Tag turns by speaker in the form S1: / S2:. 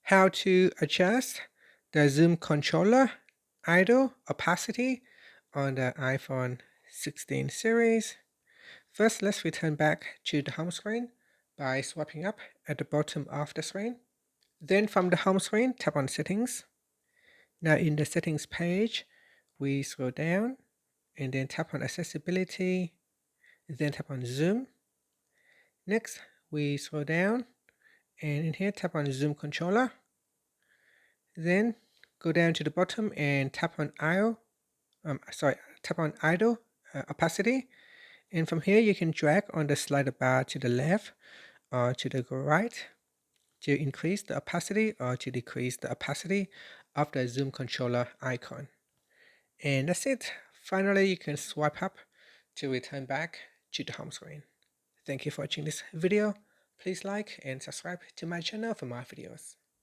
S1: How to adjust the zoom controller idle opacity on the iPhone 16 series. First, let's return back to the home screen by swiping up at the bottom of the screen. Then from the home screen, tap on Settings. Now in the Settings page, we scroll down and then tap on Accessibility, then tap on Zoom. Next, we scroll down and in here tap on Zoom Controller. Then go down to the bottom and tap on idle opacity. And from here, you can drag on the slider bar to the left or to the right to increase the opacity or to decrease the opacity of the zoom controller icon. And that's it. Finally, you can swipe up to return back to the home screen. Thank you for watching this video. Please like and subscribe to my channel for more videos.